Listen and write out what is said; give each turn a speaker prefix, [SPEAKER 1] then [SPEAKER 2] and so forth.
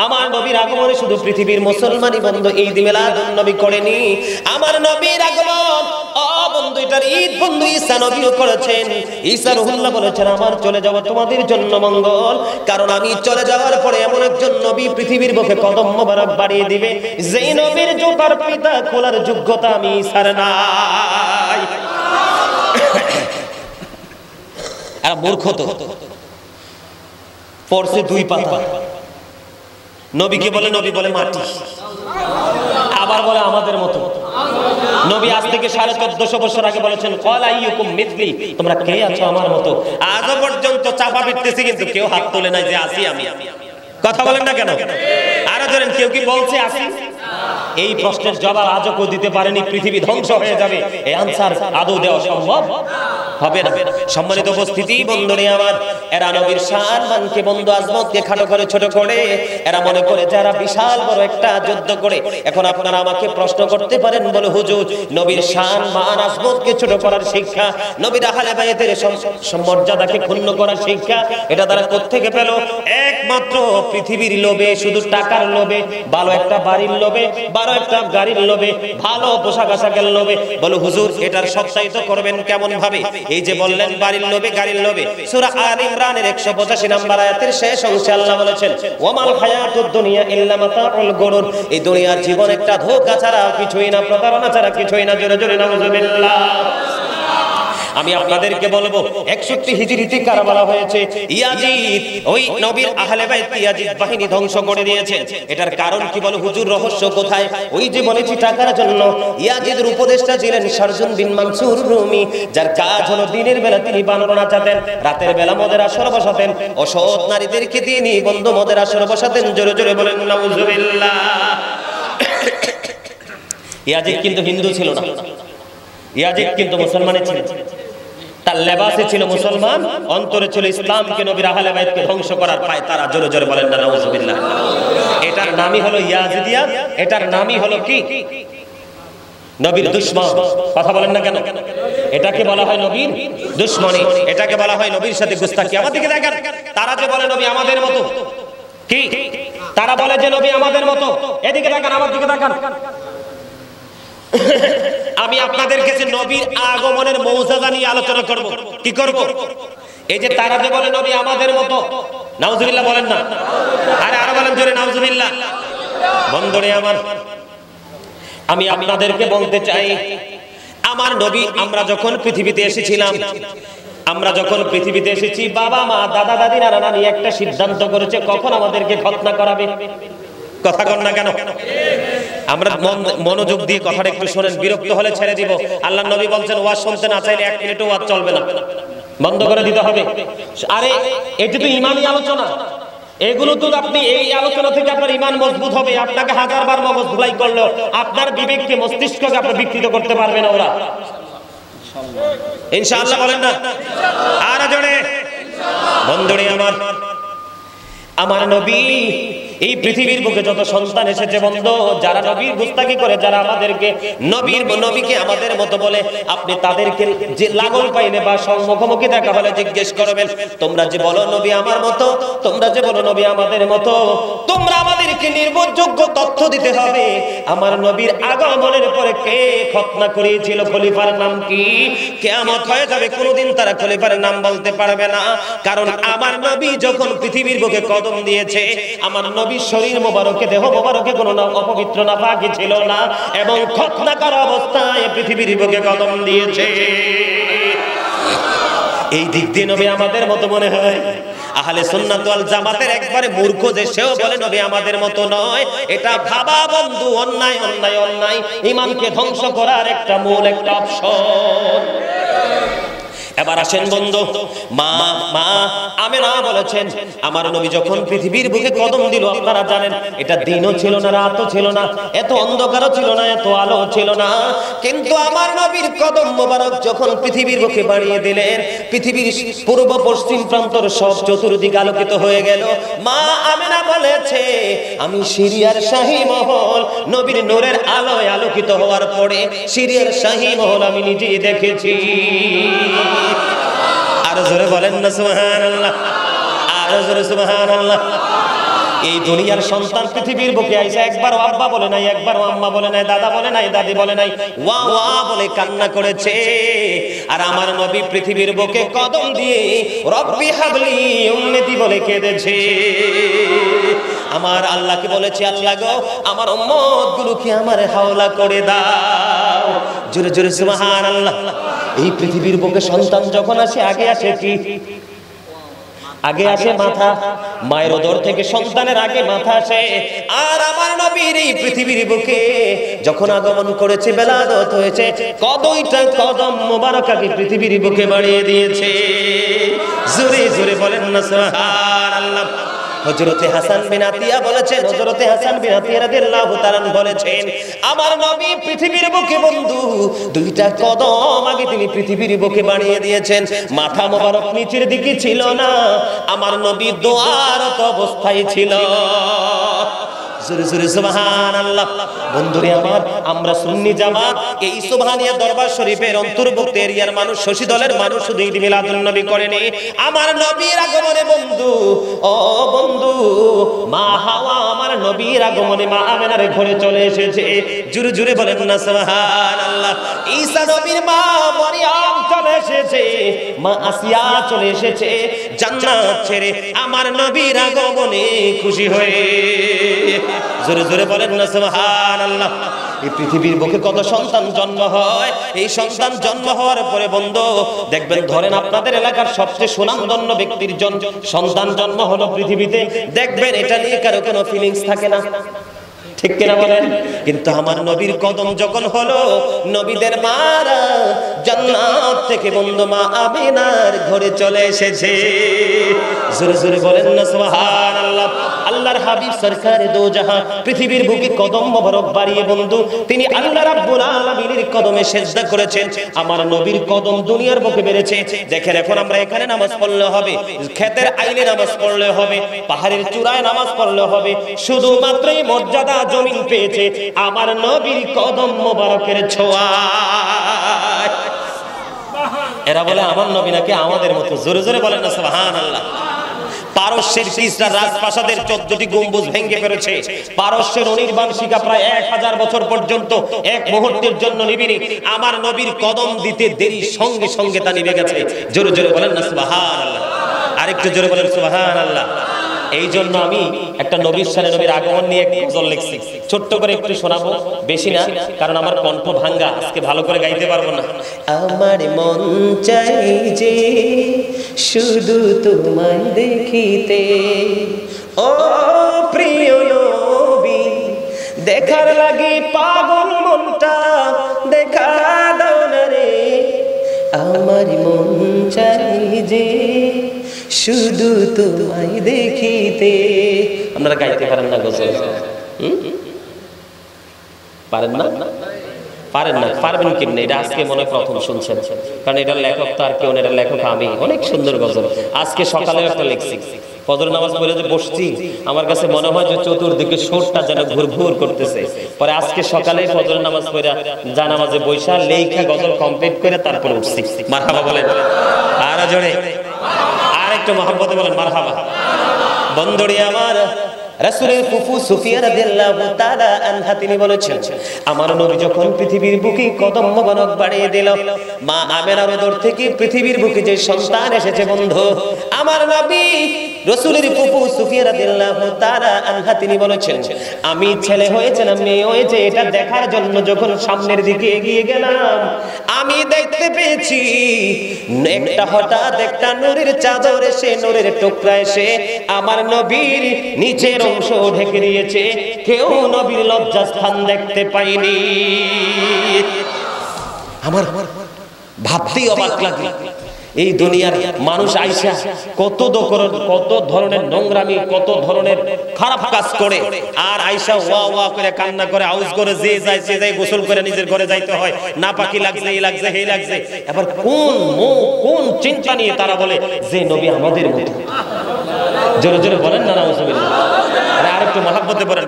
[SPEAKER 1] আমার নবীর আগমনে শুধু পৃথিবীর মুসলমানই বন্ধু ঈদ মিলাদুন নবী করেনি, আমার নবীর আগমন বন্ধু এটার ঈদ বন্ধু ঈসা নবীও করেছেন। ঈসা রুহুল্লাহ বলেছেন আমার চলে যাওয়া তোমাদের জন্য মঙ্গল, কারণ আমি চলে যাওয়ার পরে এমন একজন নবী পৃথিবীর বুকে কদম মোবারক বাড়িয়ে দিবে যেই নবীর জুতার ফিতা খোলার যোগ্যতা আমি ঈসার নাই। আর মূর্খ তো পড়ছে 2 পাতা, নবীকে বলে নবী বলে মাটি, আবার বলে আমাদের মতো। নবী আজ থেকে 1450 বছর আগে বলেছেন ক্বাল আইয়ুকুম মিথলি, তোমরা কে আছো আমার মতো। আজও পর্যন্ত চাপা পিটতেছি কিন্তু কেউ হাত তোলে নাই যে আসি আমি। কথা বলেন না কেন? আরো ধরেন কেউ কি বলছে আসি? এই প্রশ্নের জবাব আজও কেউ দিতে পারেনি। পৃথিবী ধ্বংস হয়ে যাবে, এই আনসার আদৌ দেওয়া সম্ভব হবে না। সম্মানিত উপস্থিতি বন্ধুরে আমার, এরা নবীর সম্মানকে বন্ধু আজমতকে খাটো করে ছোট করে এরা মনে করে যারা বিশাল বড় একটা যুদ্ধ করে। এখন আপনারা আমাকে প্রশ্ন করতে পারেন বলে হুজুর নবীর সম্মান আজমতকে ছোট করার শিক্ষা, নবীর আহলে বাইতের মর্যাদাকে ক্ষুণ্ণ করার শিক্ষা এটা তারা কোত্থেকে পেল? একমাত্র পৃথিবীর লোভে, শুধু টাকার লোভে, ভালো একটা বাড়ির লোভে, ভালো একটা গাড়ির লোভে, ভালো পোশাক আশাকের লোভে। বলো হুজুর এটার সত্যায়িত করবেন কেমন ভাবে? এই যে বললেন বাড়ির লোভে গাড়ির লোভে, সূরা আলে ইমরানের 185 নম্বর আয়াতের শেষ অংশে আল্লাহ বলেছেন ওয়ামাল হায়াতুদ দুনিয়া ইল্লা মাতাউল গুরুর, এই দুনিয়ার জীবন একটা ধোঁকা ছাড়া কিছুই না, প্রতারণা ছাড়া কিছুই না। জোরে জোরে নাউজুবিল্লাহ। আমি আপনাদেরকে বলবো 61 হিজরিতে কারবালা হয়েছে। ইয়াজিদ ওই নবীর আহলে বাইত ইয়াজিদ বাহিনী ধ্বংস করে দিয়েছেন। এটার কারণ কি বলো হুজুর, রহস্য কোথায়? ওই যে বলেছি টাকার জন্য। ইয়াজিদের উপদেষ্টা ছিলেন শারজুন বিন মানসুর রুমি, যার কাজ হলো দিনের বেলা তিনি বানর নাচাতেন, রাতের বেলা মদের আসর বসাতেন, অসৎ নারীদেরকে তিনি বন্ধু মদের আসর বসাতেন। জোরে জোরে বলেন নাউজুবিল্লাহ। ইয়াজিদ কিন্তু হিন্দু ছিল না, ইয়াজিদ কিন্তু মুসলমানই ছিল। তার লেবাসে ছিল মুসলমান, অন্তরে ছিল ইসলামকে, নবীর আহলে বাইতকে ধ্বংস করার পায় তারা। জোরে জোরে বলেন না নাউজুবিল্লাহ। এটার নামই হলো ইয়াজিদিয়া, এটার নামই হলো কি? নবীর দুশমন। কথা বলেন না কেন? এটাকে বলা হয় নবীর দুশমনী, এটাকে বলা হয় নবীর সাথে গুস্তাখি। আমার দিকে দেখেন, তারা যে বলে নবী আমাদের মতো, কি তারা বলে যে নবী আমাদের মতো। এদিকে দেখেন, আমার দিকে দেখেন। আমি আপনাদের কাছে নবীর আগমনের মৌজাদা নিয়ে আলোচনা করব। কি করব? এই যে তারা যে বলে নবী আমাদের মতো, নাউজুবিল্লাহ বলেন না? আরে আরো বলেন জোরে নাউজুবিল্লাহ। বন্ধুরে আমার, আমি আপনাদেরকে বলতে চাই আমার নবী, আমরা যখন পৃথিবীতে এসেছিলাম, আমরা যখন পৃথিবীতে এসেছি বাবা মা দাদা দাদি নানা নানি একটা সিদ্ধান্ত করেছে কখন আমাদেরকে খতনা করাবে। কথা কন না কেন? আমরা মনোযোগ দিয়ে কথাটা একটু শোনেন, বিরক্ত হলে ছেড়ে দিব। আল্লাহর নবী বলছেন ওয়াজ শুনতে না চাইলে 1 মিনিটও ওয়াজ চলবে না, বন্ধ করে দিতে হবে। আরে এটা তো ঈমানি আলোচনা, এগুলো তো আপনি এই আলোচনা থেকে আপনার ঈমান মজবুত হবে। আপনাকে 1000 বার মগজ ধুলাই করলেও আপনার বিবেককে মস্তিষ্ককে আপনি বিকৃত করতে পারবে না ওরা, ইনশাআল্লাহ বলেন না? আর জোরে বন্ধুরে আমার, আমার নবী এই পৃথিবীর বুকে যত সন্তান এসেছে বন্ধু, যারা নবীর গুস্তাখি করে, যারা আমাদেরকে নবীকে আমাদের মতো বলে, আপনি তাদেরকে যে লাগল পাইলে বা মুখোমুখি দেখা হলে জিজ্ঞেস করবেন তোমরা যে বলো নবী আমার মতো, তোমরা যে বলো নবী আমাদের মতো, তোমরা আমাদেরকে নির্ভরযোগ্য তথ্য দিতে হবে আমার নবীর আগমনের পরে কে খতনা করিয়েছিল, খলিফার নাম কি। কিয়ামত হয়ে যাবে, কোনোদিন তারা খলিফার নাম বলতে পারবে না, কারণ আমার নবী যখন পৃথিবীর বুকে কদম দিয়েছে, আমার নবীর শরীর মোবারকে, দেহ মোবারকে কোনো অপবিত্র না পাকি ছিল না, এবং খতনা করা অবস্থায় পৃথিবীর বুকে কদম দিয়েছে। এই দিক দিয়ে নবী আমাদের মতো মনে হয়। আহলে সুন্নাত ওয়াল জামাতের একবারে মূর্খ যে সেও বলে নবী আমাদের মতো নয়, এটা ভাবা বন্ধু অন্যায় অন্যায় অন্যায়, ঈমানকে ধ্বংস করার একটা মূল একটা অপশন। এবার আসেন বন্ধু, মা আমেনা বলেছেন আমার নবী যখন পৃথিবীর বুকে কদম দিল, আপনারা জানেন এটা দিনও ছিল না, রাতও ছিল না, এত অন্ধকারও ছিল না, এত আলো ছিল না, কিন্তু আমার নবীর কদম মোবারক যখন পৃথিবীর বুকে বাড়িয়ে দিলেন, পৃথিবীর পূর্ব পশ্চিম প্রান্তর সব চতুর্দিক আলোকিত হয়ে গেল। মা আমেনা বলেছে আমি সিরিয়ার শাহী মহল নবীর নূরের আলোয় আলোকিত হওয়ার পরে সিরিয়ার শাহী মহল আমি নিজেই দেখেছি। আর জোরে বলেন না সুবহানাল্লাহ, আর জোরে সুবহানাল্লাহ। এই দুনিয়ার সন্তান পৃথিবীর বুকে আইসা একবারও আব্বা বলে নাই, একবারও আম্মা বলে নাই, দাদা বলে নাই, দাদি বলে নাই, ওয়া ওয়া বলে কান্না করেছে। আর আমার নবী পৃথিবীর বুকে কদম দিয়ে রব্বি হাবলি উম্মতি বলে কেঁদেছে। আমার আল্লাহকে বলেছে, আল্লাহ গো আমার উম্মত গুলোকে আমার হাওলা করে দাও। জোরে জোরে সুবহানাল্লাহ। এই পৃথিবীর বুকে সন্তান যখন আসে আগে আসে কি? আগে আসে মাথা। মায়ের উদর থেকে সন্তানের আগে মাথা আসে। আর আমার নবীর এই পৃথিবীর বুকে যখন আগমন করেছে, বেলাদত হয়েছে, কদইটা কদম মোবারক আগে পৃথিবীর বুকে বাড়িয়ে দিয়েছে। জোরে জোরে বলেন না সুবহানাল্লাহ। হযরতে হাসান বিন আতিয়া বলেছেন, হযরতে হাসান বিন আতিয়া রাদিয়াল্লাহু তাআলা বলেছেন, আমার নবী পৃথিবীর বুকে বন্ধু দুইটা কদম আগে তিনি পৃথিবীর বুকে বাড়িয়ে দিয়েছেন। মাথা মোবারক নিচের দিকে ছিল না, আমার নবী দোয়ারত অবস্থায় ছিল। জোরে জোরে সুবহানাল্লাহ। বন্ধুরে আমার, আমরা সুন্নি জামাত এই সুবহানিয়া দরবার শরীফের অন্তর্ভুক্ত এরিয়ার মানুষ, শশী দলের মানুষ শুধু ঈদ মিলাদুন নবী করেনি। আমার নবীর আগমনে বন্ধু, ও বন্ধু, মা হাওয়া আমার নবীর আগমনে মা আমেনার ঘরে চলে এসেছে। জোরে জোরে বলেন না সুবহানাল্লাহ। ঈসা নবীর মা মারিয়াম চলে এসেছে, মা আসিয়া চলে এসেছে জান্নাত ছেড়ে আমার নবীর আগমনে খুশি হয়ে। জোরে জোরে বলেন না সুবহানাল্লাহ। এই পৃথিবীর বুকে কত সন্তান জন্ম হয়, এই সন্তান জন্ম হওয়ার পরে বন্ধু দেখবেন, ধরেন আপনাদের এলাকার সবচেয়ে সুনামধন্য ব্যক্তির সন্তান জন্ম হলো পৃথিবীতে, দেখবেন এটা নিয়ে কারো কোনো ফিলিংস থাকে না, ঠিক কিনা বলেন? কিন্তু আমার নবীর কদম যখন হলো, নবীদের মারা জান্নাত থেকে বন্ধু মা আমিনার ঘরে চলে এসেছে। জোরে জোরে বলেন না সুবহানাল্লাহ। আল্লাহর হাবিব সরকারে দো জাহান পৃথিবীর বুকে কদম মোবারক বাড়িয়ে বন্ধু তিনি আল্লাহ রাব্বুল আলামিনের কদমে সিজদা করেছেন। আমার নবীর কদম দুনিয়ার বুকে বেড়েছে। দেখেন, এখন আমরা এখানে নামাজ পড়লে হবে, ক্ষেতের আইলে নামাজ পড়লে হবে, পাহাড়ের চূড়ায় নামাজ পড়লে হবে, শুধুমাত্রই মর্যাদা জমিন পেয়েছে আমার নবীর কদম মোবারকের ছোঁয়া। এরা বলে আমার নবী নাকি আমাদের মতো। জোরে জোরে বলেন না সুবহানাল্লাহ। পারস্যের কিসরা রাজপ্রাসাদের 14টি গম্বুজ ভেঙে ফেলেছে। পারস্যের অনির্বাণ শিখা প্রায় 1000 বছর পর্যন্ত এক মুহূর্তের জন্য নিবিনি। আমার নবীর কদম দিতে দেরি সঙ্গে সঙ্গে তা নিভে গেছে। জোরে জোরে বলেন না সুবহানাল্লাহ। আরেকটু জোরে বলেন সুবহানাল্লাহ। এই জন্য আমি একটা নবীর সাথে নবীর আগমন নিয়ে একটা গজল লিখছি, ছোট্ট করে একটু শোনাবো, বেশি না, কারণ আমার কণ্ঠ ভাঙ্গা, আজকে ভালো করে গাইতে পারবো না। আমার মন চাই যে শুধু তোমায় দেখিতে, ও প্রিয় নবী, দেখার লাগি পাগল মনটা, দেখা দাও না রে। আমার মন চাই যে শুধু তোমায় দেখিতে। আপনারা গাইতে পারেন না গজল? পারেন না? পারেন না? পারবেন কেমনে? এটা আজকে মনে প্রথম শুনছেন, কারণ এটার লেখক তো আর কেউ না, এটার লেখক আমি। অনেক সুন্দর গজল। আজকে সকালে একটা লিখছি, ফজর নামাজ পড়ে যে বসছি, আমার কাছে মনে হয় যে চতুর্দিকে সুরটা যেন ঘুরঘুর করতেছে। পরে আজকে সকালে ফজর নামাজ পড়ে জানামাজে বৈশা লেখা গজল কমপ্লিট করে তারপর উঠছি। মারহাবা বলেন আর জোরে, আর একটু মহব্বতে বলেন মারহাবা। বন্ধুরে আমার, রাসূলের ফুফু সুফিয়া রাদিয়াল্লাহু তাআলা আনহা তিনি বলেছেন, আমার নবী যখন পৃথিবীর বুকে কদম মোবারক বাড়িয়ে দিল, মা আমেনার উদর থেকে পৃথিবীর বুকে যে সন্তান এসেছে বন্ধু, আমার নবী রাসূলের ফুফু সুফিয়া রাদিয়াল্লাহু তাআলা আনহা তিনি বলেছেন, আমি ছেলে হয়েছে না মেয়ে হয়েছে এটা দেখার জন্য যখন সামনের দিকে এগিয়ে গেলাম, আমি দেখতে পেয়েছি একটা হঠাৎ একটা নূরের চাদর এসে, নূরের টুকরা এসে আমার নবীর নিচের অংশ ঢেকে দিয়েছে। কেউ নবীর লজ্জাস্থান দেখতে পাইনি। আমার ভাবতেই অবাক লাগে, এই দুনিয়ার মানুষ আইসা কত ধরনের নোংরামি, কত ধরনের খারাপ কাজ করে, আর আইসা ওয়া ওয়া করে কান্না করে আউজ করে যে যায় সে যায়, গোসল করে নিজের ঘরে যাইতে হয়, না পাকি লাগছে, এই লাগছে, এই লাগছে। এবার কোন চিন্তা নিয়ে তারা বলে যে নবী আমাদের মতো। জোরে জোরে বলেন না নাউজুবিল্লাহ। আরেকটু মহব্বতে বলেন।